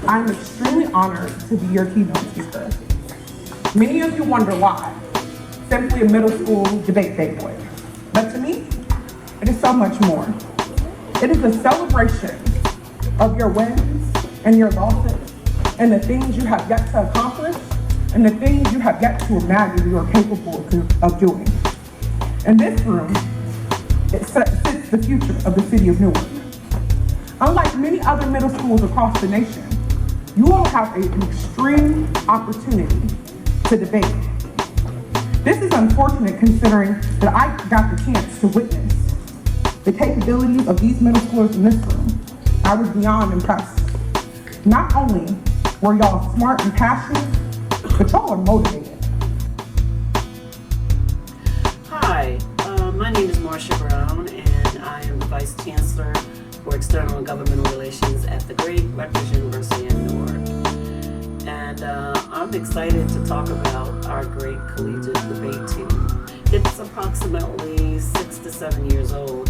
I'm extremely honored to be your keynote speaker. Many of you wonder why. Simply a middle school debate day boy. But to me, it is so much more. It is a celebration of your wins and your losses and the things you have yet to accomplish and the things you have yet to imagine you are capable of doing. In this room, it sits the future of the city of Newark. Unlike many other middle schools across the nation, you all have an extreme opportunity to debate. This is unfortunate considering that I got the chance to witness the capabilities of these middle schoolers in this room. I was beyond impressed. Not only were y'all smart and passionate, but y'all are motivated. Hi, my name is Marcia Brown, and I am the Vice Chancellor for External and Governmental Relations at the great Rutgers University in Newark. And I'm excited to talk about our great collegiate debate team. It's approximately 6 to 7 years old,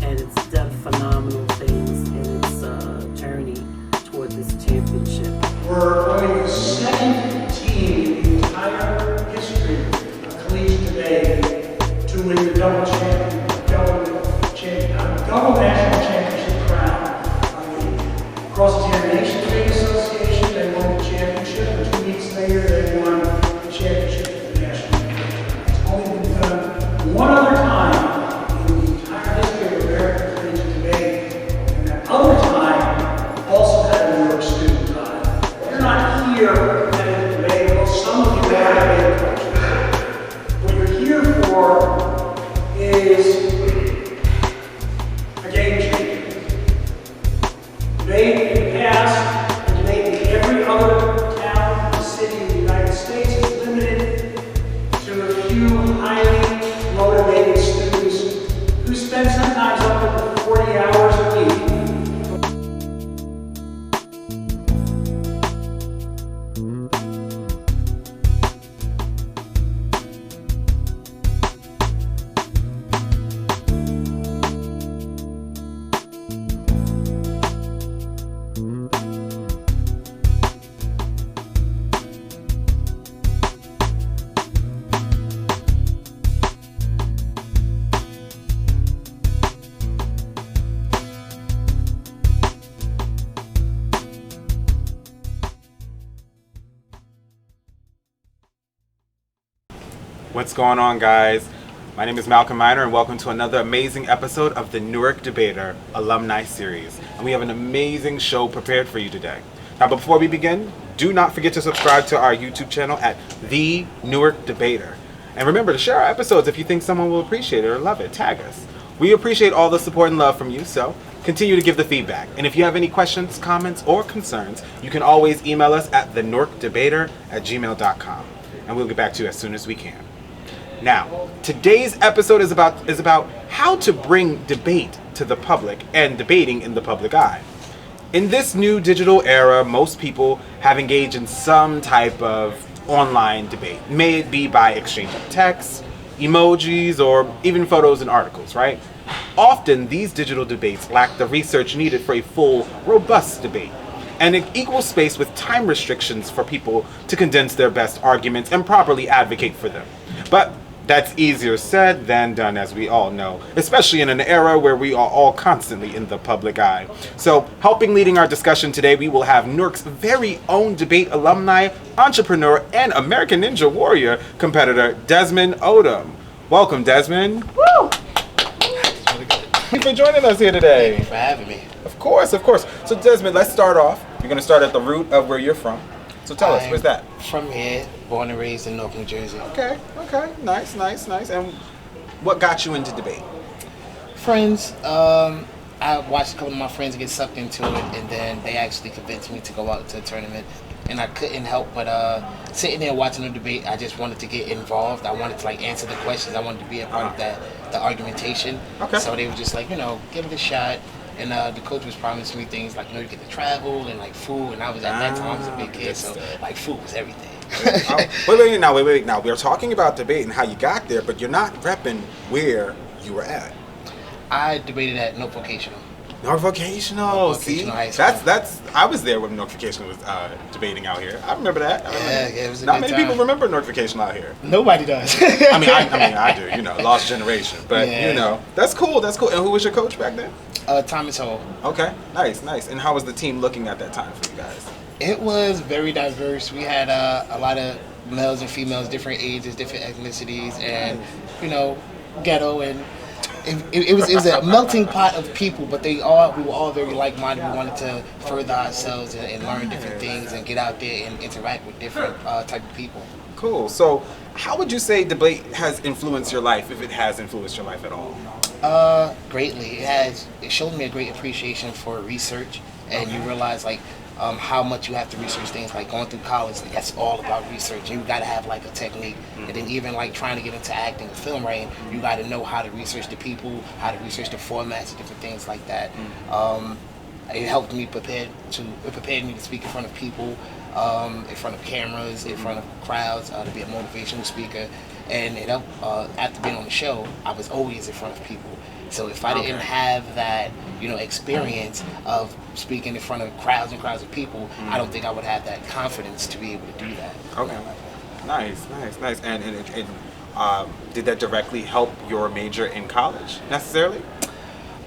and it's done phenomenal things in its journey toward this championship. We're only the second team in the entire history of collegiate debate to win the double national championship crown. Cross-Examination Trade Association, they won the championship, and 2 weeks later they won the championship of the national championship. It's only been done one other time in the entire history of American collegiate debate, and that other time also had a New York student time. You're not here at a debate, although some of you have a coach. What you're here for is a game changer. Debate in the past, and debate in every other town and city in the United States is limited to a few highly motivated students who spend sometimes up to 40 hours a week. What's going on, guys? My name is Malcolm Miner, and welcome to another amazing episode of the Newark Debater Alumni Series. And we have an amazing show prepared for you today. Now, before we begin, do not forget to subscribe to our YouTube channel at The Newark Debater. And remember to share our episodes if you think someone will appreciate it or love it. Tag us. We appreciate all the support and love from you, so continue to give the feedback. And if you have any questions, comments, or concerns, you can always email us at thenewarkdebater@gmail.com. And we'll get back to you as soon as we can. Now, today's episode is about how to bring debate to the public and debating in the public eye. In this new digital era, most people have engaged in some type of online debate. May it be by exchange of texts, emojis, or even photos and articles, right? Often, these digital debates lack the research needed for a full, robust debate, and an equal space with time restrictions for people to condense their best arguments and properly advocate for them. But that's easier said than done, as we all know, especially in an era where we are all constantly in the public eye. So, leading our discussion today, we will have Newark's very own debate alumni, entrepreneur, and American Ninja Warrior competitor, Desmond Odom. Welcome, Desmond. Woo! Thank you for joining us here today. Thank you for having me. Of course, of course. So, Desmond, let's start off. You're going to start at the root of where you're from. So tell us, where's that? From here, born and raised in Newark, New Jersey. Okay, nice. And what got you into debate? Friends, I watched a couple of my friends get sucked into it, and then they actually convinced me to go out to a tournament, and I couldn't help but sitting there watching the debate. I just wanted to get involved. I wanted to answer the questions. I wanted to be a part of the argumentation. Okay. So they were just like, give it a shot. And the coach was promising me things like, you get to travel and food. And I was at that time, I was a big kid, so food was everything. Wait. Now, we are talking about debate and how you got there, but you're not repping where you were at. I debated at no vocational. North Vocational. North See, Vocational High School. that's. I was there when North Vocational was debating out here. I remember that. Yeah, it was a Not good many time. people remember North Vocational out here. Nobody does. I do. You know, lost generation. But Yeah. you know, that's cool. That's cool. And who was your coach back then? Thomas Hall. Okay, nice. And how was the team looking at that time for you guys? It was very diverse. We had a lot of males and females, different ages, different ethnicities, and ghetto, and it was a melting pot of people. But we were all very like-minded. We wanted to further ourselves and learn different things and get out there and interact with different type of people. Cool. So, how would you say debate has influenced your life, if it has influenced your life at all? Greatly. It showed me a great appreciation for research, and you realize how much you have to research things. Like going through college, that's all about research. You got to have a technique, and then even trying to get into acting and film writing, you got to know how to research the people, how to research the formats, and different things like that. It helped me prepared me to speak in front of people, in front of cameras, in front of crowds, to be a motivational speaker. And it helped, after being on the show, I was always in front of people. So if I didn't have that, experience of speaking in front of crowds and crowds of people, I don't think I would have that confidence to be able to do that. Okay. Nice. And did that directly help your major in college necessarily?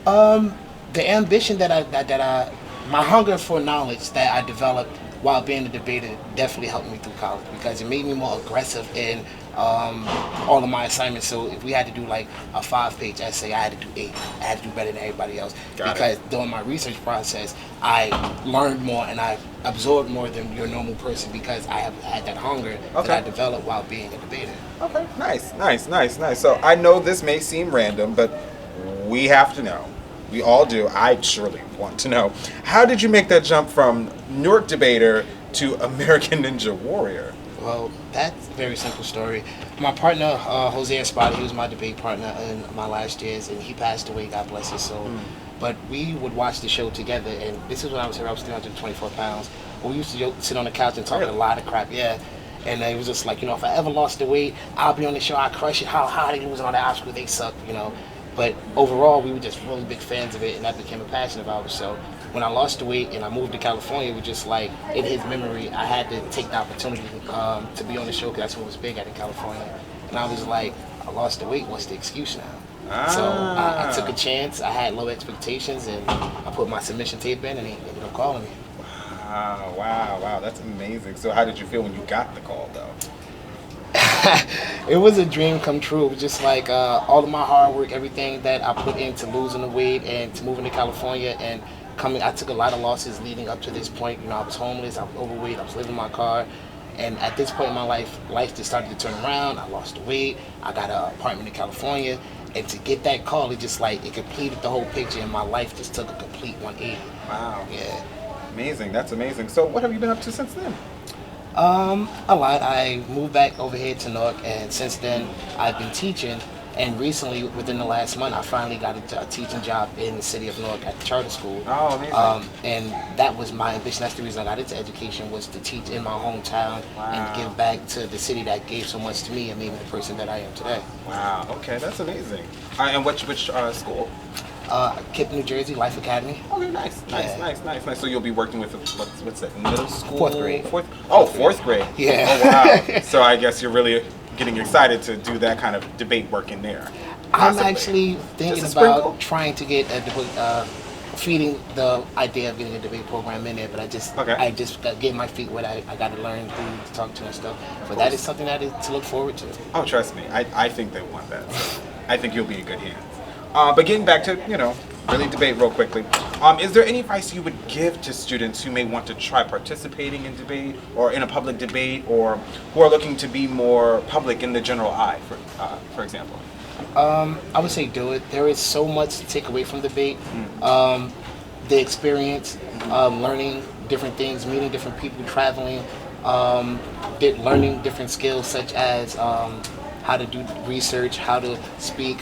The ambition my hunger for knowledge that I developed while being a debater definitely helped me through college, because it made me more aggressive in all of my assignments. So if we had to do a 5-page essay, I had to do 8. I had to do better than everybody else. Because during my research process, I learned more and I absorbed more than your normal person, because I have had that hunger that I developed while being a debater. Okay, nice. So I know this may seem random, but we have to know. We all do. I surely want to know. How did you make that jump from Newark debater to American Ninja Warrior? Well, that's a very simple story. My partner, Jose Espada, he was my debate partner in my last years, and he passed away, God bless his soul. But we would watch the show together, and this is when I was 324 pounds. But we used to sit on the couch and talk a lot of crap, yeah. And it was just if I ever lost the weight, I'll be on the show, I'll crush it. How they losing all the obstacles, they suck, But overall, we were just really big fans of it, and that became a passion of ours. So when I lost the weight and I moved to California, it was just in his memory, I had to take the opportunity to be on the show, because that's what was big at in California. And I was like, I lost the weight, what's the excuse now? So I took a chance, I had low expectations, and I put my submission tape in, and he ended up calling me. Wow, that's amazing. So how did you feel when you got the call, though? It was a dream come true. It was just all of my hard work, everything that I put into losing the weight and to moving to California and coming. I took a lot of losses leading up to this point. I was homeless, I was overweight, I was living in my car. And at this point in my life just started to turn around. I lost the weight, I got an apartment in California. And to get that call, it just it completed the whole picture, and my life just took a complete 180. Wow. Yeah. Amazing, that's amazing. So what have you been up to since then? A lot. I moved back over here to Newark, and since then I've been teaching. And recently, within the last month, I finally got a teaching job in the city of Newark at the charter school. Oh, amazing. And that was my ambition. That's the reason I got into education, was to teach in my hometown and give back to the city that gave so much to me and made me the person that I am today. Wow. Okay, that's amazing. And which school? KIPP, New Jersey, Life Academy. Okay, nice. So you'll be working with what's that? Middle school. Fourth grade. Fourth grade. Yeah. Oh wow. So I guess you're really getting excited to do that kind of debate work in there. I'm actually thinking about trying to get a debate, feeding the idea of getting a debate program in there, but I just got get my feet wet. I got to learn who to talk to and stuff. But that is something that is to look forward to. Oh, trust me, I think they want that. I think you'll be in good hands. But getting back to really debate real quickly. Is there any advice you would give to students who may want to try participating in debate or in a public debate, or who are looking to be more public in the general eye, for example? I would say do it. There is so much to take away from debate. The experience, learning different things, meeting different people, traveling, learning different skills such as how to do research, how to speak,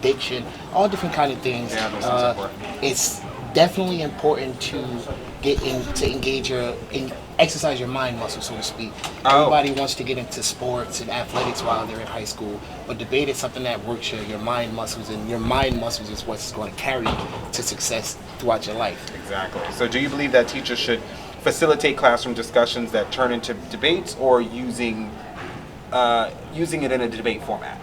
diction, all different kind of things. Yeah, those things are important. It's definitely important to exercise your mind muscle, so to speak. Oh. Everybody wants to get into sports and athletics while they're in high school, but debate is something that works your mind muscles, and your mind muscles is what's going to carry you to success throughout your life. Exactly. So do you believe that teachers should facilitate classroom discussions that turn into debates, or using it in a debate format?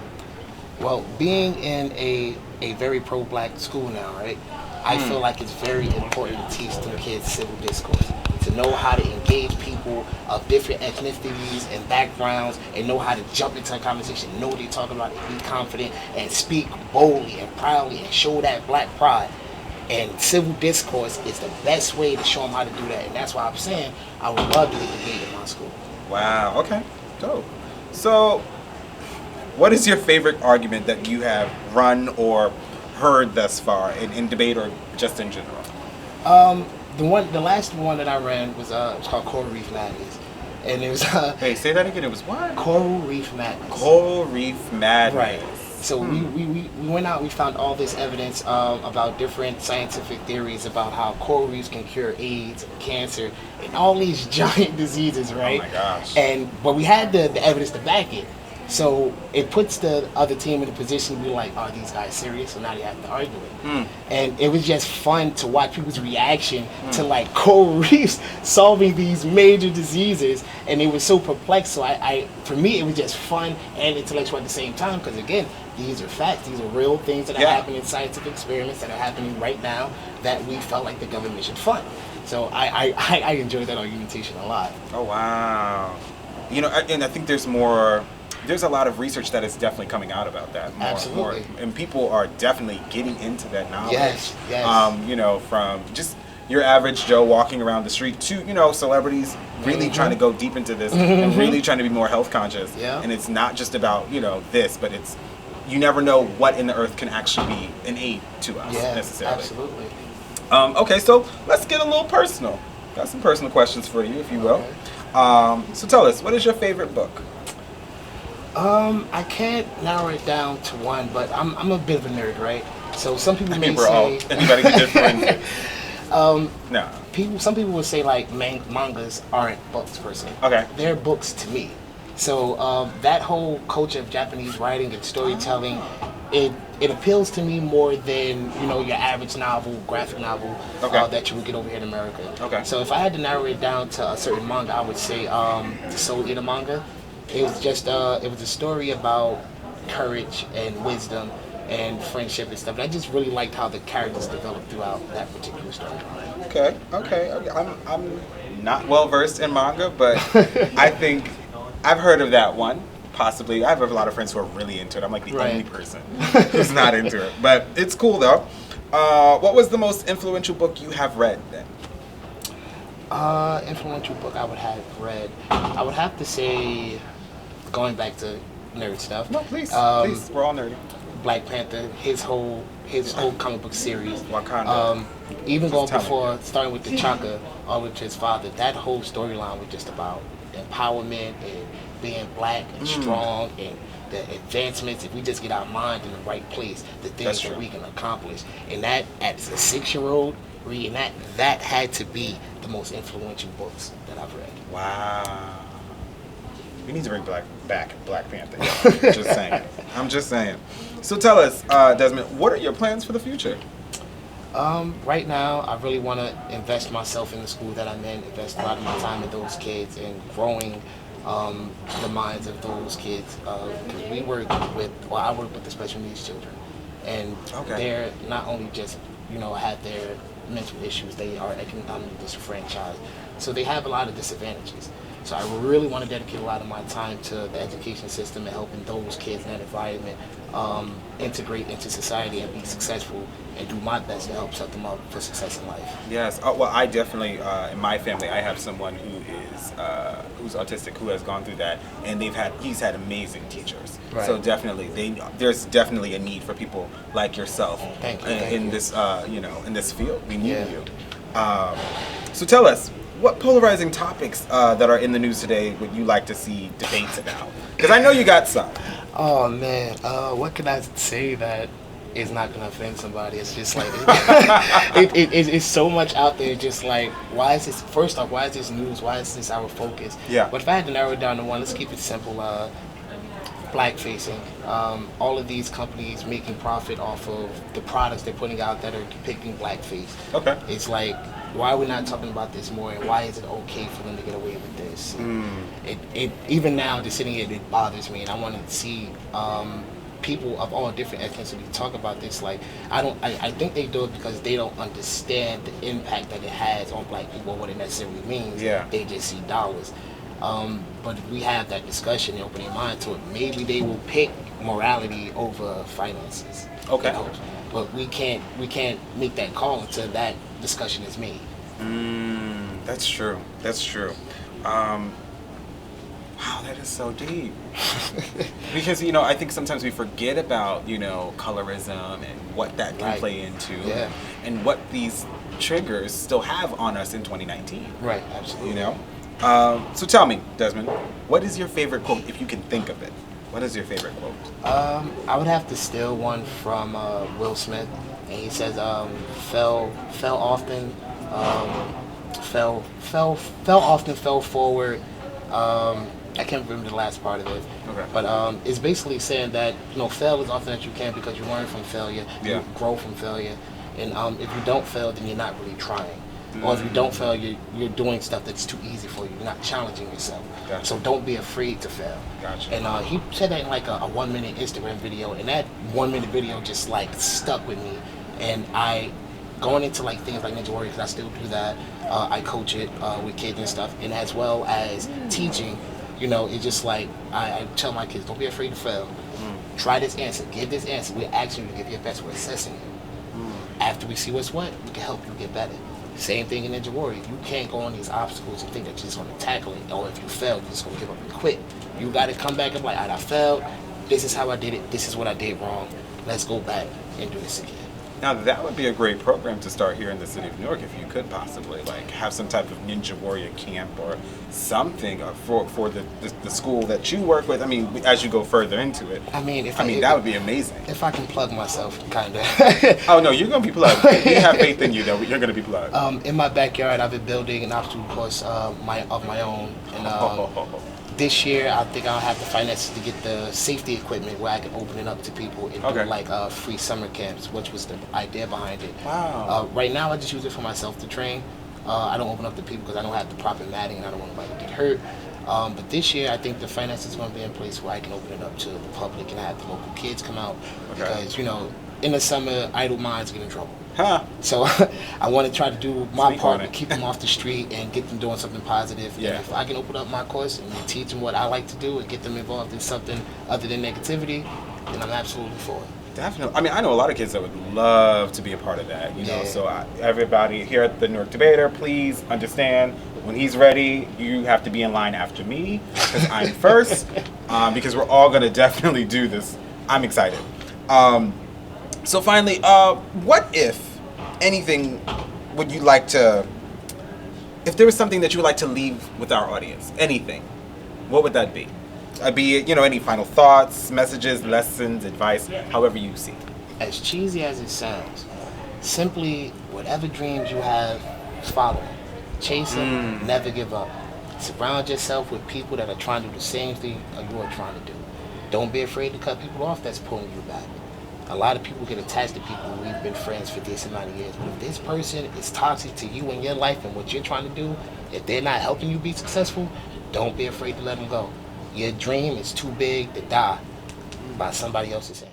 Well, being in a very pro-black school now, right? I feel like it's very important to teach the kids civil discourse, to know how to engage people of different ethnicities and backgrounds, and know how to jump into a conversation, know what they're talking about, and be confident and speak boldly and proudly and show that black pride. And civil discourse is the best way to show them how to do that, and that's why I'm saying I would love to get debate in my school. Wow. Okay. Dope. So, what is your favorite argument that you have run or heard thus far in debate or just in general? The last one that I ran was it was called Coral Reef Madness, and it was Hey, say that again. It was what? Coral Reef Madness. Coral Reef Madness. Right. So we went out, we found all this evidence about different scientific theories about how coral reefs can cure AIDS, cancer, and all these giant diseases, right? Oh my gosh. But we had the evidence to back it. So it puts the other team in a position to be like, are these guys serious? So now they have to argue it. And it was just fun to watch people's reaction to like coral reefs solving these major diseases. And it was so perplexed. So for me, it was just fun and intellectual at the same time. Because again, these are facts. These are real things that are happening in scientific experiments that are happening right now that we felt like the government should fund. So I enjoyed that argumentation a lot. Oh, wow. You know, and I think there's a lot of research that is definitely coming out about that. Absolutely. And people are definitely getting into that knowledge. Yes, yes. You know, from just your average Joe walking around the street to, you know, celebrities really trying to go deep into this and really trying to be more health conscious. Yeah. And it's not just about, you know, this, but it's, you never know what in the earth can actually be an aid to us necessarily. Absolutely. Okay, so let's get a little personal. Got some personal questions for you, if you will. So tell us, what is your favorite book? I can't narrow it down to one, but I'm a bit of a nerd, right? So some people may we're say all, anybody can differentiate. No. Some people would say like mangas aren't books per se. Okay. They're books to me. So that whole culture of Japanese writing and storytelling, it appeals to me more than, you know, your average novel, graphic novel that you would get over here in America. Okay. So if I had to narrow it down to a certain manga, I would say the Soul Eater manga. It was just it was a story about courage and wisdom and friendship and stuff. And I just really liked how the characters developed throughout that particular story. Okay. I'm not well versed in manga, but I think I've heard of that one. Possibly. I have a lot of friends who are really into it. I'm like the only person who's not into it. But it's cool though. What was the most influential book you have read then? Influential book I would have read. I would have to say, going back to nerd stuff. No, please. Please. We're all nerdy. Black Panther, his whole comic book series. Wakanda. Even going before, starting with T'Chaka, all with his father, that whole storyline was just about empowerment and being black and strong and the advancements. If we just get our mind in the right place, the things that we can accomplish. And that, as a 6-year-old reading that had to be the most influential books that I've read. Wow. We need to bring back Black Panther. Yeah, just saying. I'm just saying. So tell us, Desmond, what are your plans for the future? Right now, I really want to invest myself in the school that I'm in, invest a lot of my time in those kids and growing the minds of those kids. Because I work with the special needs children. And they're not only just, you know, have their mental issues, they are economically disenfranchised. So they have a lot of disadvantages. So I really want to dedicate a lot of my time to the education system and helping those kids in that environment integrate into society and be successful and do my best to help set them up for success in life. Yes. Well, I definitely, in my family, I have someone who is who's autistic who has gone through that, and he's had amazing teachers. Right. So definitely, there's definitely a need for people like yourself in this in this field. We need you. So tell us, what polarizing topics that are in the news today would you like to see debates about? Because I know you got some. Oh man, what can I say that is not gonna offend somebody. It's just like it's so much out there. Just like, why is this? First off, why is this news? Why is this our focus? Yeah. But if I had to narrow it down to one, let's keep it simple. Black facing. All of these companies making profit off of the products they're putting out that are depicting blackface. Okay. It's like, why are we not talking about this more, and why is it okay for them to get away with this? It even now, just sitting here, it bothers me, and I want to see people of all different ethnicities talk about this. Like, I think they do it because they don't understand the impact that it has on black people, what it necessarily means. Yeah. They just see dollars. But if we have that discussion and open their mind to it, maybe they will pick morality over finances. Okay. You know? But we can't make that call until that discussion is made. That's true. That's true. Wow, that is so deep. Because, you know, I think sometimes we forget about, you know, colorism and what that can play into, and what these triggers still have on us in 2019. Right, absolutely. You know? So tell me, Desmond, what is your favorite quote, if you can think of it? What is your favorite quote? I would have to steal one from Will Smith, and he says, "Fell often, fell often, fell forward." I can't remember the last part of it, but it's basically saying that, you know, fail as often as you can because you learn from failure, you grow from failure, and if you don't fail, then you're not really trying. Or if you don't fail, you're doing stuff that's too easy for you. You're not challenging yourself. Gotcha. So don't be afraid to fail. Gotcha. And he said that in like a 1 minute Instagram video, and that 1 minute video just like stuck with me. And going into like things like Ninja Warrior, because I still do that. I coach it with kids and stuff, and as well as teaching. You know, it's just like I tell my kids, don't be afraid to fail. Try this answer. Give this answer. We're asking you to give your best. We're assessing you. After we see what's what, we can help you get better. Same thing in Ninja Warrior. You can't go on these obstacles and think that you're just going to tackle it. Or if you fail, you're just going to give up and quit. You got to come back and be like, all right, I failed. This is how I did it. This is what I did wrong. Let's go back and do this again. Now, that would be a great program to start here in the city of Newark if you could possibly, like, have some type of Ninja Warrior camp or something for the school that you work with. I mean, as you go further into it. I mean, that would be amazing. If I can plug myself, kind of. Oh, no, you're going to be plugged. We have faith in you, though. You're going to be plugged. In my backyard, I've been building an obstacle course of my own. And this year, I think I'll have the finances to get the safety equipment where I can open it up to people and do like free summer camps, which was the idea behind it. Wow. Right now, I just use it for myself to train. I don't open up to people because I don't have the proper matting and I don't want anybody to get hurt. But this year, I think the finances is going to be in place where I can open it up to the public and have the local kids come out. Because, you know, in the summer, idle minds get in trouble. So I want to try to do my part to keep them off the street and get them doing something positive. Yeah. And if I can open up my course and teach them what I like to do and get them involved in something other than negativity, then I'm absolutely for it. Definitely. I mean, I know a lot of kids that would love to be a part of that, you know. So everybody here at the Newark Debater, please understand, when he's ready, you have to be in line after me because I'm first, because we're all going to definitely do this. I'm excited. So finally, what if anything would you like to, if there was something that you would like to leave with our audience, anything, what would that be? Be it, you know, any final thoughts, messages, lessons, advice, however you see. As cheesy as it sounds, simply whatever dreams you have, follow them. Chase them, never give up. Surround yourself with people that are trying to do the same thing you are trying to do. Don't be afraid to cut people off that's pulling you back. A lot of people get attached to people we've been friends for this amount of years. But if this person is toxic to you and your life and what you're trying to do, if they're not helping you be successful, don't be afraid to let them go. Your dream is too big to die by somebody else's hands.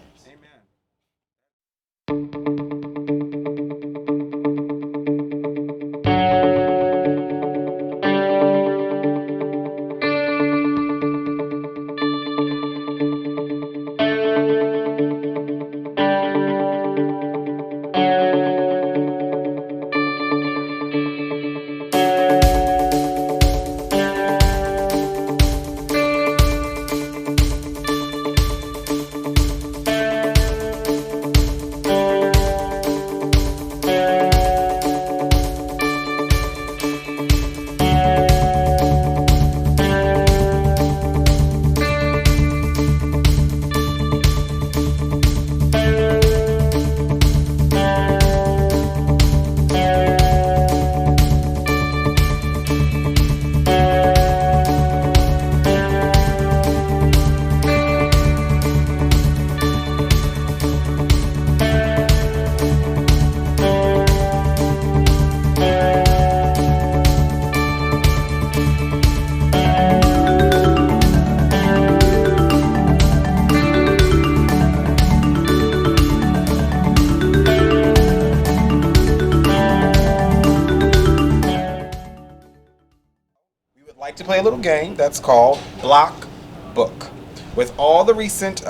like to play a little game that's called Block Book. With all the recent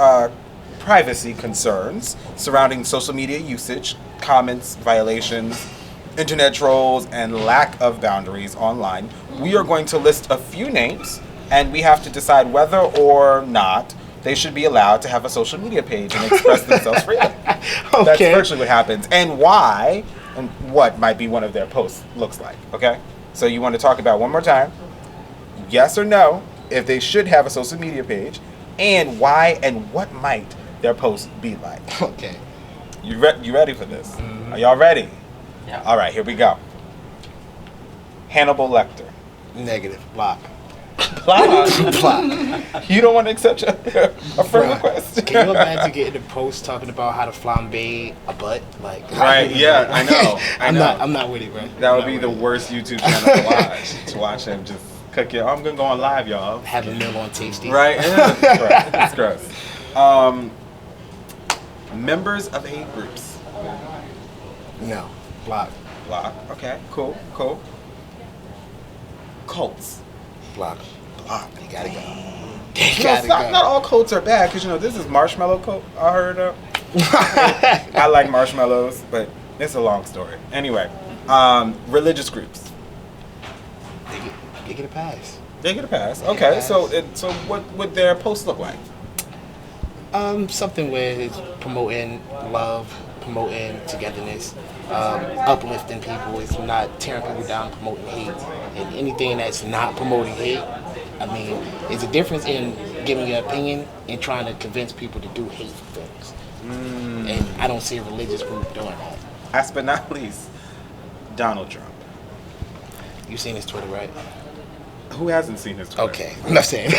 privacy concerns surrounding social media usage, comments, violations, internet trolls, and lack of boundaries online, we are going to list a few names, and we have to decide whether or not they should be allowed to have a social media page and express themselves freely. Okay. That's virtually what happens, and why, and what might be one of their posts looks like, okay? So you want to talk about one more time, yes or no, if they should have a social media page, and why and what might their post be like. Okay. You ready for this? Are y'all ready? Yeah. All right, here we go. Hannibal Lecter. Negative. Block. Block. Block. You don't want to accept a friend Bruh, request? Can you imagine getting a post talking about how to flambe a butt? Like, Right, yeah, I know. I'm not with it, bro. That would be the worst YouTube channel to watch. To watch him just cook your. I'm gonna go on live, y'all. Have a meal on Tasty. Right? Yeah. It's gross. Members of hate groups. No. Block. Block. Okay. Cool. Cults. Block. Block. You gotta go. You know, not all cults are bad, because this is marshmallow cult I heard of. I like marshmallows, but it's a long story. Anyway, religious groups. They get a pass. They get a pass. They get a Okay, pass. so what would their posts look like? Something where it's promoting love, promoting togetherness, uplifting people. It's not tearing people down, promoting hate. And anything that's not promoting hate, I mean, there's a difference in giving your opinion and trying to convince people to do hateful things. And I don't see a religious group doing that. Last but not least, Donald Trump. You've seen his Twitter, right? Who hasn't seen his Twitter? Okay, I'm not saying.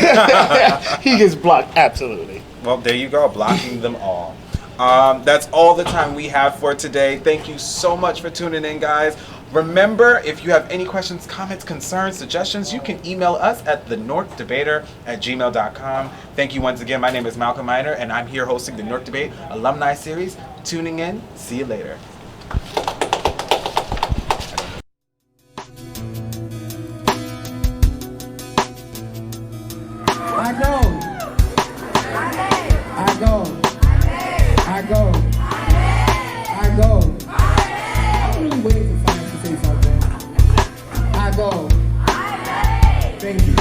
He gets blocked, absolutely. Well, there you go, blocking them all. That's all the time we have for today. Thank you so much for tuning in, guys. Remember, if you have any questions, comments, concerns, suggestions, you can email us at thenorkdebater@gmail.com. Thank you once again. My name is Malcolm Miner, and I'm here hosting the Newark Debate Alumni Series. Tuning in. See you later. I go. I go. I go. I go. I'm really waiting for Science to say something. I go. Thank you.